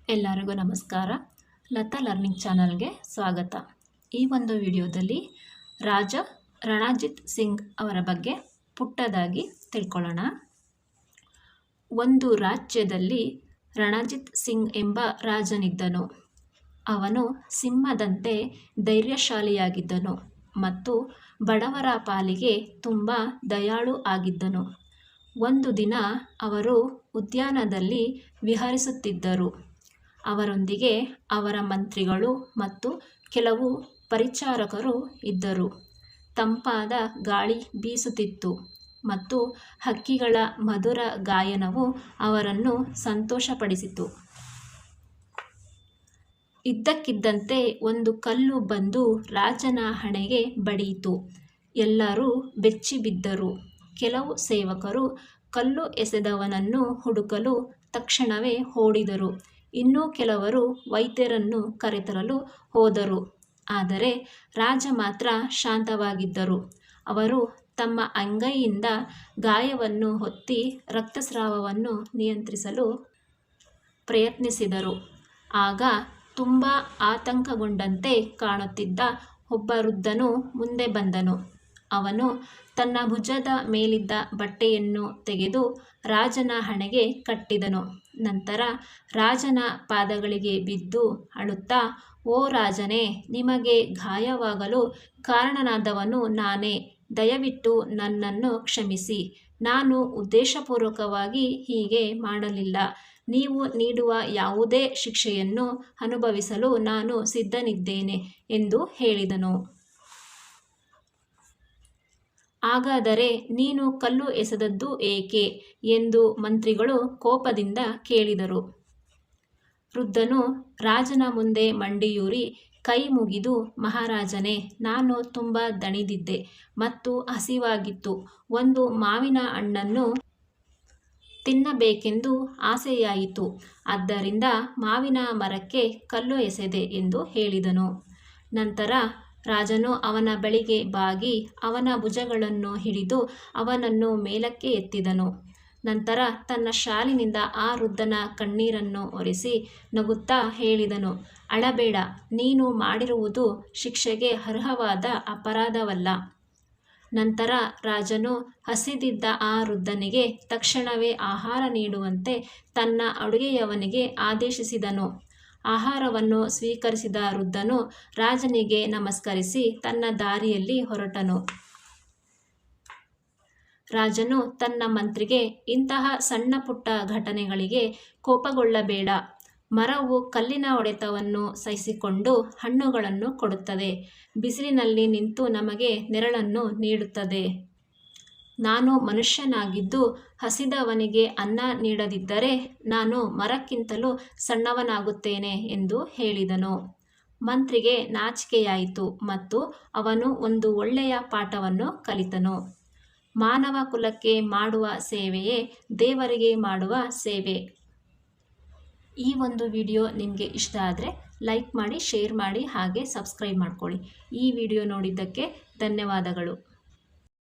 ಎಲ್ಲರಿಗೂ ನಮಸ್ಕಾರ. ಲತಾ ಲರ್ನಿಂಗ್ ಚಾನಲ್ಗೆ ಸ್ವಾಗತ. ಈ ಒಂದು ವಿಡಿಯೋದಲ್ಲಿ ರಾಜ ರಣಜಿತ್ ಸಿಂಗ್ ಅವರ ಬಗ್ಗೆ ಪುಟ್ಟದಾಗಿ ತಿಳ್ಕೊಳ್ಳೋಣ. ಒಂದು ರಾಜ್ಯದಲ್ಲಿ ರಣಜಿತ್ ಸಿಂಗ್ ಎಂಬ ರಾಜನಿದ್ದನು. ಅವನು ಸಿಂಹದಂತೆ ಧೈರ್ಯಶಾಲಿಯಾಗಿದ್ದನು ಮತ್ತು ಬಡವರ ಪಾಲಿಗೆ ತುಂಬ ದಯಾಳು ಆಗಿದ್ದನು. ಒಂದು ದಿನ ಅವರು ಉದ್ಯಾನದಲ್ಲಿ ವಿಹರಿಸುತ್ತಿದ್ದರು. ಅವರೊಂದಿಗೆ ಅವರ ಮಂತ್ರಿಗಳು ಮತ್ತು ಕೆಲವು ಪರಿಚಾರಕರು ಇದ್ದರು. ತಂಪಾದ ಗಾಳಿ ಬೀಸುತ್ತಿತ್ತು ಮತ್ತು ಹಕ್ಕಿಗಳ ಮಧುರ ಗಾಯನವು ಅವರನ್ನು ಸಂತೋಷಪಡಿಸಿತು. ಇದ್ದಕ್ಕಿದ್ದಂತೆ ಒಂದು ಕಲ್ಲು ಬಂದು ರಾಜನ ಹಣೆಗೆ ಬಡಿಯಿತು. ಎಲ್ಲರೂ ಬೆಚ್ಚಿಬಿದ್ದರು. ಕೆಲವು ಸೇವಕರು ಕಲ್ಲು ಎಸೆದವನನ್ನು ಹುಡುಕಲು ತಕ್ಷಣವೇ ಓಡಿದರು. ಇನ್ನೂ ಕೆಲವರು ವೈದ್ಯರನ್ನು ಕರೆತರಲು ಹೋದರು. ಆದರೆ ರಾಜ ಮಾತ್ರ ಶಾಂತವಾಗಿದ್ದರು. ಅವರು ತಮ್ಮ ಅಂಗೈಯಿಂದ ಗಾಯವನ್ನು ಒತ್ತಿ ರಕ್ತಸ್ರಾವವನ್ನು ನಿಯಂತ್ರಿಸಲು ಪ್ರಯತ್ನಿಸಿದರು. ಆಗ ತುಂಬ ಆತಂಕಗೊಂಡಂತೆ ಕಾಣುತ್ತಿದ್ದ ಒಬ್ಬ ವೃದ್ಧನು ಮುಂದೆ ಬಂದನು. ಅವನು ತನ್ನ ಭುಜದ ಮೇಲಿದ್ದ ಬಟ್ಟೆಯನ್ನು ತೆಗೆದು ರಾಜನ ಹಣೆಗೆ ಕಟ್ಟಿದನು. ನಂತರ ರಾಜನ ಪಾದಗಳಿಗೆ ಬಿದ್ದು ಅಳುತ್ತಾ, "ಓ ರಾಜನೇ, ನಿಮಗೆ ಗಾಯವಾಗಲು ಕಾರಣನಾದವನು ನಾನೇ. ದಯವಿಟ್ಟು ನನ್ನನ್ನು ಕ್ಷಮಿಸಿ. ನಾನು ಉದ್ದೇಶಪೂರ್ವಕವಾಗಿ ಹೀಗೆ ಮಾಡಲಿಲ್ಲ. ನೀವು ನೀಡುವ ಯಾವುದೇ ಶಿಕ್ಷೆಯನ್ನು ಅನುಭವಿಸಲು ನಾನು ಸಿದ್ಧನಿದ್ದೇನೆ" ಎಂದು ಹೇಳಿದನು. "ಹಾಗಾದರೆ ನೀನು ಕಲ್ಲು ಎಸೆದದ್ದು ಏಕೆ?" ಎಂದು ಮಂತ್ರಿಗಳು ಕೋಪದಿಂದ ಕೇಳಿದರು. ವೃದ್ಧನು ರಾಜನ ಮುಂದೆ ಮಂಡಿಯೂರಿ ಕೈ ಮುಗಿದು, "ಮಹಾರಾಜನೇ, ನಾನು ತುಂಬ ದಣಿದಿದ್ದೆ ಮತ್ತು ಹಸಿವಾಗಿತ್ತು. ಒಂದು ಮಾವಿನ ಹಣ್ಣನ್ನು ತಿನ್ನಬೇಕೆಂದು ಆಸೆಯಾಯಿತು. ಆದ್ದರಿಂದ ಮಾವಿನ ಮರಕ್ಕೆ ಕಲ್ಲು ಎಸೆದೆ" ಎಂದು ಹೇಳಿದನು. ನಂತರ ರಾಜನು ಅವನ ಬಳಿಗೆ ಬಾಗಿ ಅವನ ಭುಜಗಳನ್ನು ಹಿಡಿದು ಅವನನ್ನು ಮೇಲಕ್ಕೆ ಎತ್ತಿದನು. ನಂತರ ತನ್ನ ಶಾಲಿನಿಂದ ಆ ವೃದ್ಧನ ಕಣ್ಣೀರನ್ನು ಒರೆಸಿ ನಗುತ್ತಾ ಹೇಳಿದನು, "ಅಳಬೇಡ. ನೀನು ಮಾಡಿರುವುದು ಶಿಕ್ಷೆಗೆ ಅರ್ಹವಾದ ಅಪರಾಧವಲ್ಲ." ನಂತರ ರಾಜನು ಹಸಿದಿದ್ದ ಆ ವೃದ್ಧನಿಗೆ ತಕ್ಷಣವೇ ಆಹಾರ ನೀಡುವಂತೆ ತನ್ನ ಅಡುಗೆಯವನಿಗೆ ಆದೇಶಿಸಿದನು. ಆಹಾರವನ್ನು ಸ್ವೀಕರಿಸಿದ ವೃದ್ಧನು ರಾಜನಿಗೆ ನಮಸ್ಕರಿಸಿ ತನ್ನ ದಾರಿಯಲ್ಲಿ ಹೊರಟನು. ರಾಜನು ತನ್ನ ಮಂತ್ರಿಗೆ, "ಇಂತಹ ಸಣ್ಣ ಪುಟ್ಟ ಘಟನೆಗಳಿಗೆ ಕೋಪಗೊಳ್ಳಬೇಡ. ಮರವು ಕಲ್ಲಿನ ಹೊಡೆತವನ್ನು ಸಹಿಸಿಕೊಂಡು ಹಣ್ಣುಗಳನ್ನು ಕೊಡುತ್ತದೆ. ಬಿಸಿಲಿನಲ್ಲಿ ನಿಂತು ನಮಗೆ ನೆರಳನ್ನು ನೀಡುತ್ತದೆ. ನಾನು ಮನುಷ್ಯನಾಗಿದ್ದು ಹಸಿದವನಿಗೆ ಅನ್ನ ನೀಡದಿದ್ದರೆ ನಾನು ಮರಕ್ಕಿಂತಲೂ ಸಣ್ಣವನಾಗುತ್ತೇನೆ" ಎಂದು ಹೇಳಿದನು. ಮಂತ್ರಿಗೆ ನಾಚಿಕೆಯಾಯಿತು ಮತ್ತು ಅವನು ಒಂದು ಒಳ್ಳೆಯ ಪಾಠವನ್ನು ಕಲಿತನು. ಮಾನವ ಕುಲಕ್ಕೆ ಮಾಡುವ ಸೇವೆಯೇ ದೇವರಿಗೆ ಮಾಡುವ ಸೇವೆ. ಈ ಒಂದು ವಿಡಿಯೋ ನಿಮಗೆ ಇಷ್ಟ ಆದರೆ ಲೈಕ್ ಮಾಡಿ, ಶೇರ್ ಮಾಡಿ, ಹಾಗೆ ಸಬ್ಸ್ಕ್ರೈಬ್ ಮಾಡ್ಕೊಳ್ಳಿ. ಈ ವಿಡಿಯೋ ನೋಡಿದ್ದಕ್ಕೆ ಧನ್ಯವಾದಗಳು.